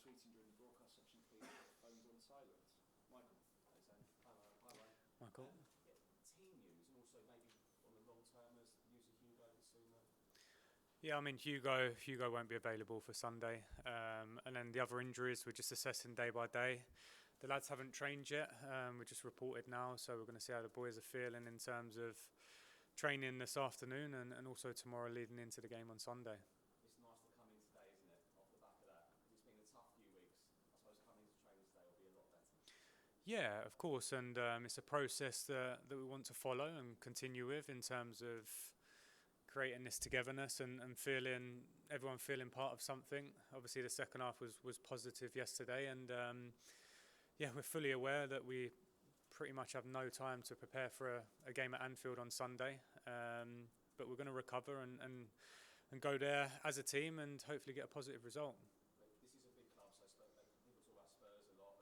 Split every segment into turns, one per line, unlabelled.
tweeting during the broadcast section, please. Phones on silent. Michael.
Hi,
Michael.
Team news and also maybe on the long term as news of Hugo and Suma.
Yeah, I mean Hugo won't be available for Sunday, and then the other injuries we're just assessing day by day. The lads haven't trained yet. We just reported now, so we're going to see how the boys are feeling in terms of training this afternoon and also tomorrow leading into the game on Sunday.
It's nice to come in today, isn't it? Off the back of that, it's been a tough few weeks. I suppose coming into training today will be a lot better.
Yeah, of course, and it's a process that we want to follow and continue with in terms of creating this togetherness and everyone feeling part of something. Obviously, the second half was positive yesterday, and yeah, we're fully aware that we pretty much have no time to prepare for a game at Anfield on Sunday, but we're going to recover and go there as a team and hopefully get a positive result.
This is a big club, so people talk about Spurs a lot.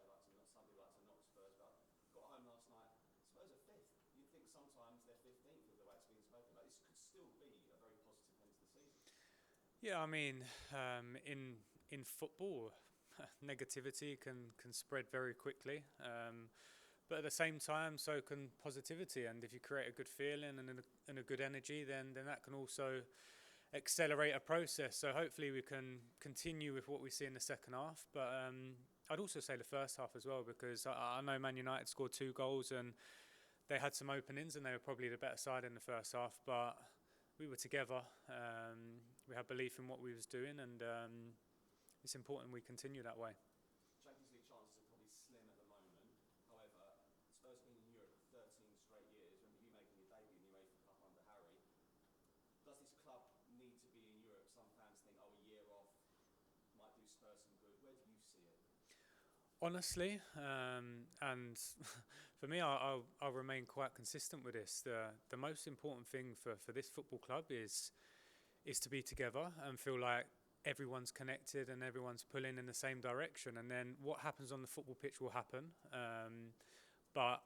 Some people like to knock Spurs, but got home last night. Spurs are fifth. You'd think sometimes they're 15th with the way it's been spoken about. This could still be a very positive end to the season.
Yeah, I mean, in football, negativity can spread very quickly. But at the same time, so can positivity. And if you create a good feeling and a good energy, then that can also accelerate a process. So hopefully we can continue with what we see in the second half. But I'd also say the first half as well, because I know Man United scored 2 goals and they had some openings and they were probably the better side in the first half. But we were together. We had belief in what we was doing, and it's important we continue that way.
Champions League chances are probably slim at the moment. However, Spurs have been in Europe for 13 straight years. Remember you making your debut in the UEFA Cup under Harry. Does this club need to be in Europe? Some fans think, a year off might do Spurs some good. Where do you see it?
Honestly, and for me, I'll remain quite consistent with this. The most important thing for this football club is to be together and feel like everyone's connected and everyone's pulling in the same direction. And then what happens on the football pitch will happen. But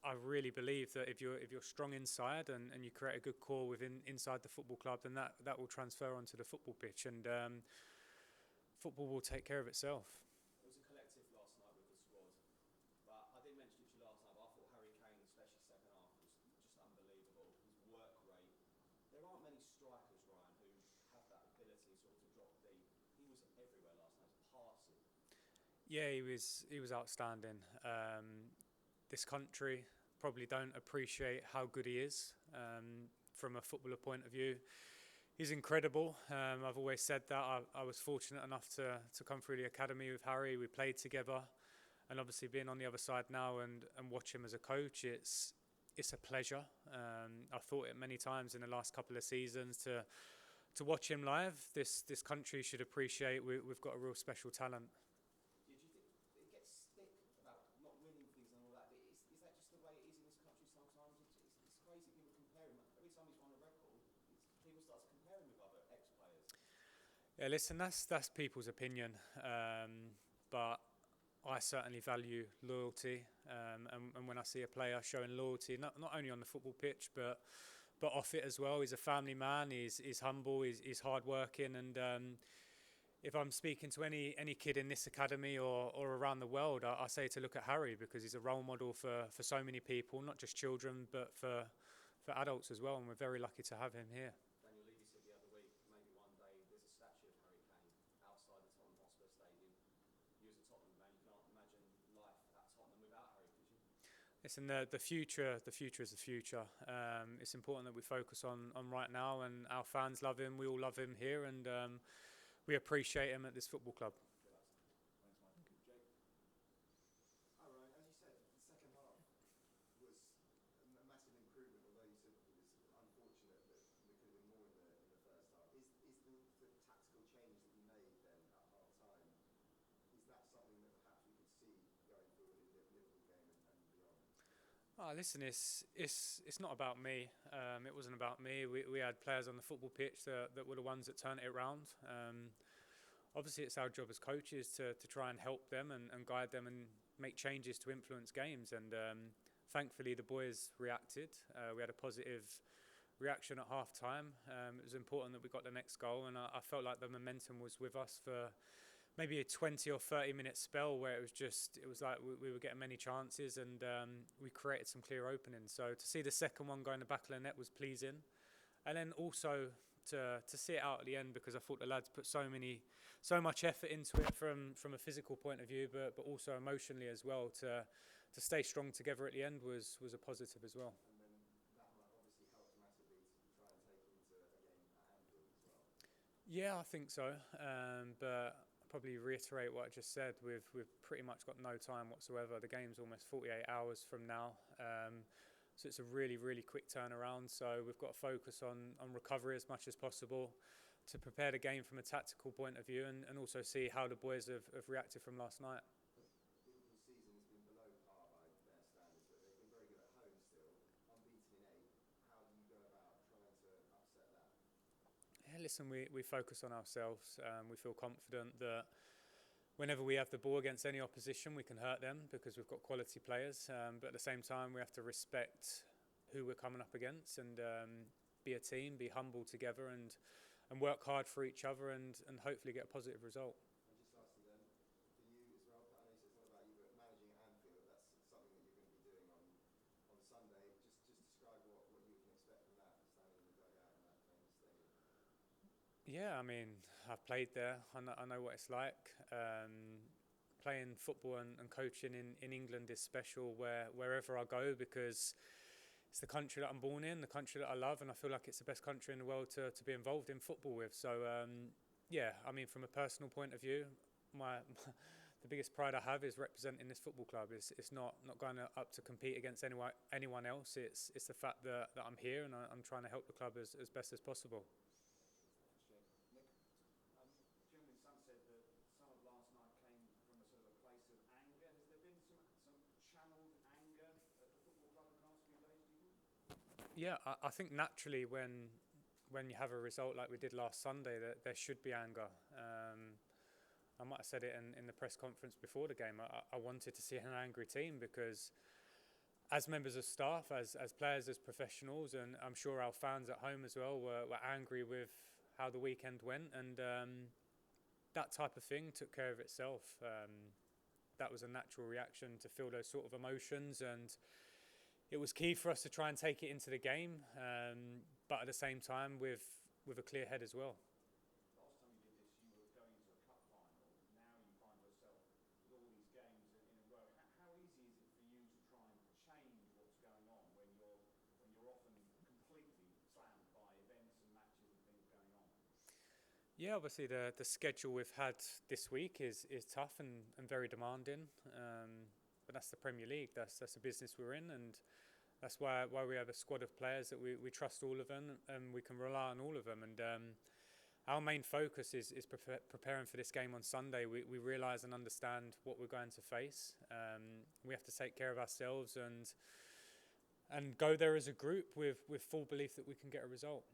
I really believe that if you're strong inside and you create a good core inside the football club, then that will transfer onto the football pitch, and football will take care of itself.
It was a collective last night with the squad, but I didn't mention it to you last night, but I thought Harry Kane, especially second half, was just unbelievable. His work rate. There aren't many strikers, Ryan, who have that ability sort of to drop deep. He was everywhere last night, passing.
Yeah, he was outstanding. This country probably don't appreciate how good he is from a footballer point of view. He's incredible. I've always said that. I was fortunate enough to come through the academy with Harry. We played together, and obviously being on the other side now and watch him as a coach, it's a pleasure. I've thought it many times in the last couple of seasons to watch him live. This country should appreciate we've got a real special talent.
Do you think it gets stick about not winning things and all that? Is that just the way it is in this country sometimes? It's crazy people compare him. Every time he's won a record, people start to compare him with other ex-players.
Yeah, listen, that's people's opinion, but I certainly value loyalty, and when I see a player showing loyalty, not only on the football pitch, but off it as well. He's a family man. He's humble. He's hardworking, and if I'm speaking to any kid in this academy or around the world, I say to look at Harry, because he's a role model for so many people, not just children, but for adults as well. And we're very lucky to have him here.
Daniel Levy said the other week, maybe one day there's a statue of Harry Kane outside the Tottenham Hotspur Stadium. You as a Tottenham man, you can't imagine life at Tottenham without Harry, could you?
Listen, the future is the future. It's important that we focus on right now, and our fans love him. We all love him here, and we appreciate him at this football club.
Thanks, Mike. Jake.
Hi, Ryan. As you said, the second half was a massive improvement, although you said it was unfortunate that there could have been more in the first half. Is the tactical change that you made then at half time, is that something that perhaps we could see going forward in the Liverpool game and beyond?
Listen, it's not about me. It wasn't about me. We had players on the football pitch that were the ones that turned it around. Obviously, it's our job as coaches to try and help them and guide them and make changes to influence games. And thankfully, the boys reacted. We had a positive reaction at half-time. It was important that we got the next goal, and I felt like the momentum was with us for maybe a 20 or 30 minute spell where it was like we were getting many chances, and we created some clear openings. So to see the second one go in the back of the net was pleasing, and then also to see it out at the end, because I thought the lads put so much effort into it from a physical point of view, but also emotionally as well. To stay strong together at the end was a positive as well.
And then that might obviously help massively to try and take into a game at Anfield as well.
Yeah, I think so. But I'll probably reiterate what I just said. We've pretty much got no time whatsoever. The game's almost 48 hours from now. So it's a really, really quick turnaround. So we've got to focus on recovery as much as possible to prepare the game from a tactical point of view, and also see how the boys have reacted from last night.
Liverpool's season has been below par by their standards, but they've been very good at home still, unbeaten in 8. How do you go about trying to upset that?
Yeah, listen, we focus on ourselves. We feel confident that whenever we have the ball against any opposition, we can hurt them because we've got quality players. But at the same time, we have to respect who we're coming up against, and be a team, be humble together, and work hard for each other, and hopefully get a positive result.
And just lastly then, for you as well, I know you said it's not about you, but managing at Anfield, that's something that you're going to be doing on Sunday. Just describe what you can expect from that, standing in the dugout in that famous stadium.
Yeah, I mean, I've played there. I know what it's like. Playing football and coaching in England is special wherever I go, because it's the country that I'm born in, the country that I love, and I feel like it's the best country in the world to be involved in football with. So, yeah, I mean, from a personal point of view, the biggest pride I have is representing this football club. It's not going up to compete against anyone else. It's the fact that I'm here, and I'm trying to help the club as best as possible.
Nick, Julian Sun said that some of last night came from a sort of a place of anger. Has there been some channeled anger at the football club in the last few days, do you think?
Yeah, I think naturally when you have a result like we did last Sunday, that there should be anger. I might have said it in the press conference before the game. I wanted to see an angry team, because as members of staff, as players, as professionals, and I'm sure our fans at home as well were angry with how the weekend went, and that type of thing took care of itself. That was a natural reaction to feel those sort of emotions, and it was key for us to try and take it into the game, but at the same time with a clear head as well.
Last time you did this, you were going to a cup final. Now you find yourself with all these games in a row. How easy is it for you to try and change what's going on when you're often completely slammed by events and matches and things going on?
Yeah, obviously the schedule we've had this week is tough and very demanding, but that's the Premier League. That's the business we're in, and that's why we have a squad of players that we trust all of them, and we can rely on all of them. And our main focus is preparing for this game on Sunday. We realise and understand what we're going to face. We have to take care of ourselves and go there as a group with full belief that we can get a result.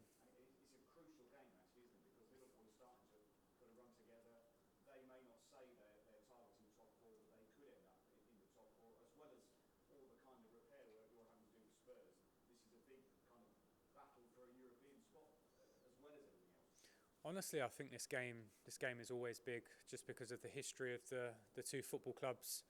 It's a crucial game, actually, isn't it? Because Liverpool is starting to put a run together. They may not say they're targeting top 4, but they could end up in the top 4, as well as all the kind of repair work you're having to do with Spurs. This is a big kind of battle for a European spot, as well as everything else.
Honestly, I think this game is always big, just because of the history of the two football clubs.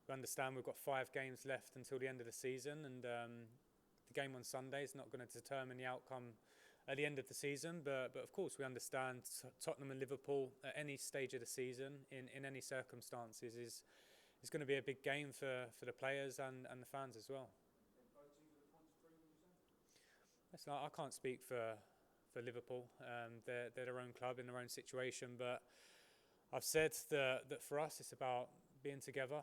We understand we've got 5 games left until the end of the season, and the game on Sunday is not going to determine the outcome at the end of the season. But of course, we understand Tottenham and Liverpool at any stage of the season, in any circumstances, is going to be a big game for the players and the fans as well.
And both teams with a point to prove, would you say?
Listen, I can't speak for Liverpool. They're their own club in their own situation, but I've said that for us it's about being together,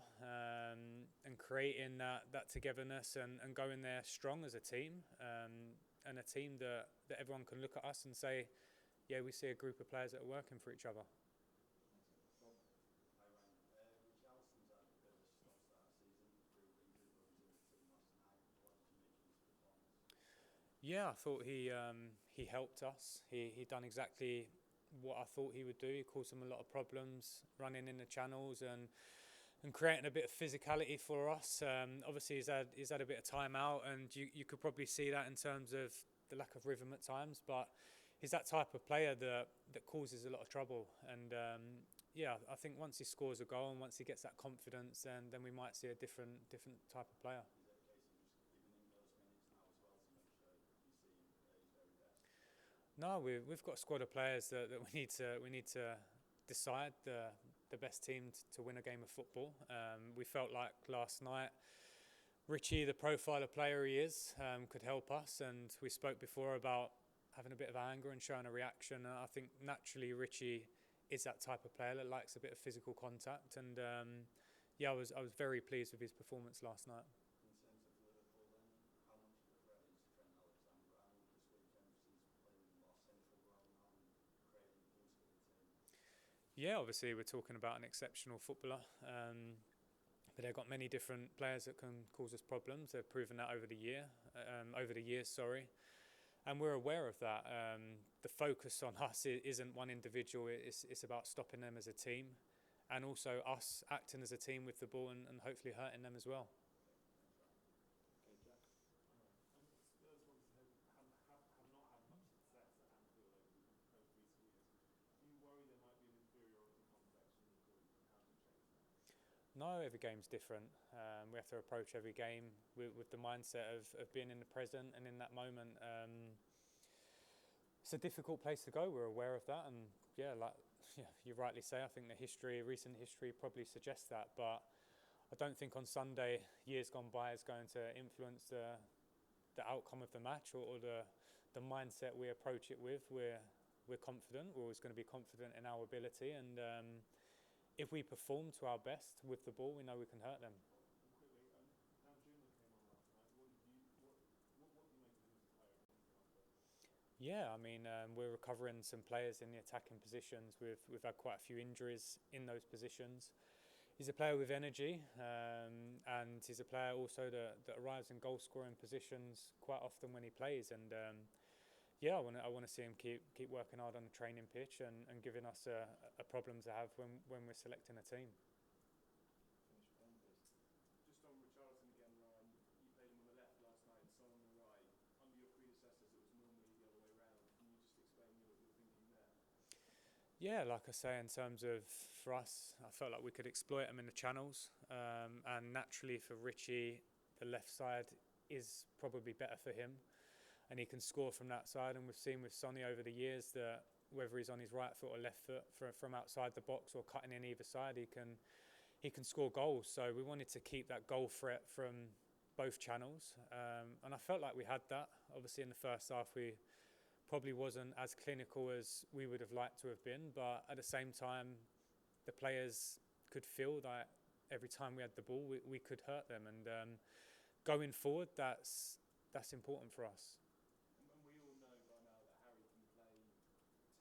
and creating that togetherness, and going there strong as a team, and a team that everyone can look at us and say, yeah, we see a group of players that are working for each other.
Bob?
Hi Ryan. Richarlison's had a bit of a stop-start season, through injured, but he's in the team last night. What did you make of his performance?
Yeah, I thought he helped us. He done exactly what I thought he would do. He caused them a lot of problems running in the channels and creating a bit of physicality for us. Obviously, he's had a bit of time out, and you could probably see that in terms of the lack of rhythm at times. But he's that type of player that causes a lot of trouble, and yeah, I think once he scores a goal and once he gets that confidence, then we might see a different type of player.
Is that a case of just giving him those minutes now as well to make sure you see him at his very best?
No, we've got a squad of players that we need to decide the best team to win a game of football. We felt like last night Richie, the profile of player he is, could help us, and we spoke before about having a bit of anger and showing a reaction. I think naturally Richie is that type of player that likes a bit of physical contact, and yeah, I was very pleased with his performance last night.
In terms of Liverpool then, how much of a threat is Trent Alexander-Arnold this weekend, since playing a more central role now and creating boost for the team?
Yeah, obviously we're talking about an exceptional footballer, but they've got many different players that can cause us problems. They've proven that over the years, and we're aware of that. The focus on us isn't one individual. It's about stopping them as a team, and also us acting as a team with the ball and hopefully hurting them as well.
Okay, Jack.
Spurs obviously have not had much success at Anfield over recent years. Do you worry there might be an inferiority complex from the group, and how do you change that?
No, every game's different. We have to approach every game with the mindset of being in the present and in that moment. It's a difficult place to go. We're aware of that, and yeah, like you rightly say, I think the recent history probably suggests that. But I don't think on Sunday, years gone by, is going to influence the outcome of the match or the mindset we approach it with. We're confident. We're always going to be confident in our ability, and if we perform to our best with the ball, we know we can hurt them.
Quickly, now Juma came on last night. What do you make of him as a player against Hotspur?
Yeah, I mean, we're recovering some players in the attacking positions. We've had quite a few injuries in those positions. He's a player with energy, and he's a player also that arrives in goal scoring positions quite often when he plays. And yeah, I want to see him keep working hard on the training pitch and giving us a problem to have when we're selecting a team.
Finish with them, please.
Just on Richarlison again, Ryan, you played him on the left last night and Son on the right. Under your predecessors, it was normally the other way around. Can you just explain your thinking there?
Yeah, like I say, in terms of for us, I felt like we could exploit them in the channels, and naturally for Richie, the left side is probably better for him, and he can score from that side. And we've seen with Sonny over the years that whether he's on his right foot or left foot from outside the box or cutting in either side, he can score goals. So we wanted to keep that goal threat from both channels, and I felt like we had that. Obviously in the first half we probably wasn't as clinical as we would have liked to have been, but at the same time the players could feel that every time we had the ball we could hurt them, and going forward that's important for us.
And we all know by now that Harry can play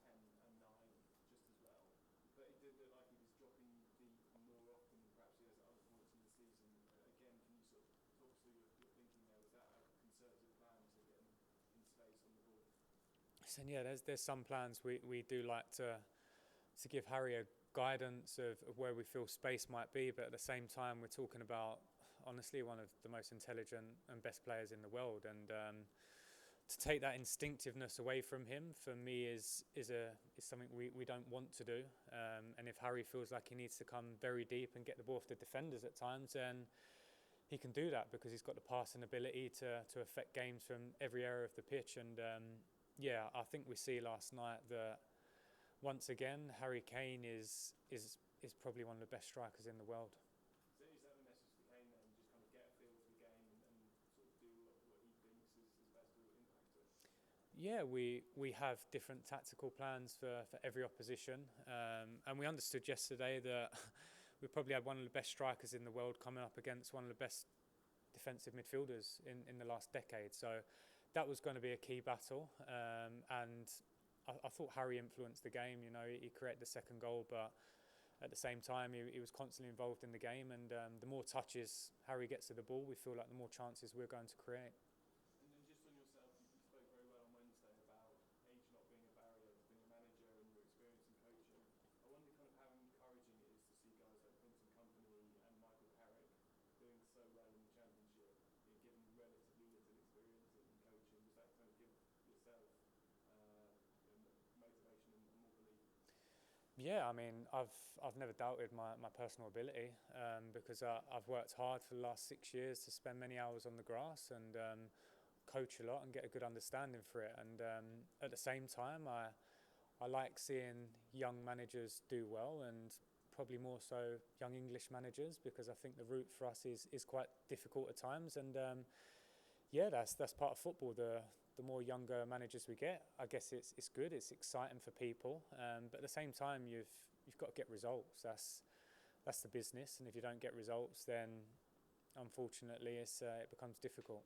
10 and 9 just as well, but it did look like he was dropping deep more often than perhaps he has at other points in the season. Again, can you sort of talk through your thinking there? Was that a concerted plan to get him in space on the ball?
So yeah, there's some plans we do like to give Harry a guidance of where we feel space might be, but at the same time we're talking about honestly one of the most intelligent and best players in the world, and to take that instinctiveness away from him for me is something we don't want to do, and if Harry feels like he needs to come very deep and get the ball off the defenders at times, then he can do that because he's got the passing ability to affect games from every area of the pitch. And yeah, I think we see last night that once again Harry Kane is probably one of the best strikers in the world.
So is that the message to Kane then? Just kind of get a feel for the game and sort of do what he thinks is best to impact it?
Yeah, we have different tactical plans for every opposition, and we understood yesterday that we probably had one of the best strikers in the world coming up against one of the best defensive midfielders in the last decade. So that was going to be a key battle, and I thought Harry influenced the game. You know, he created the second goal, but at the same time he was constantly involved in the game, and the more touches Harry gets to the ball, we feel like the more chances we're going to create.
And then just on yourself, you spoke very well on Wednesday about age not being a barrier to being a manager and your experience in coaching. I wonder kind of how encouraging it is to see guys like Quinton Company and Michael Carrick doing so well in the Championship, given relatively little experience in coaching. Does that kind of give yourself motivation and more belief?
Yeah, I mean, I've never doubted my personal ability, because I've worked hard for the last 6 years to spend many hours on the grass and coach a lot and get a good understanding for it. And at the same time, I like seeing young managers do well, and probably more so young English managers, because I think the route for us is quite difficult at times. And yeah, that's part of football. The more younger managers we get, I guess it's good. It's exciting for people, but at the same time, you've got to get results. That's the business, and if you don't get results, then unfortunately, it becomes difficult.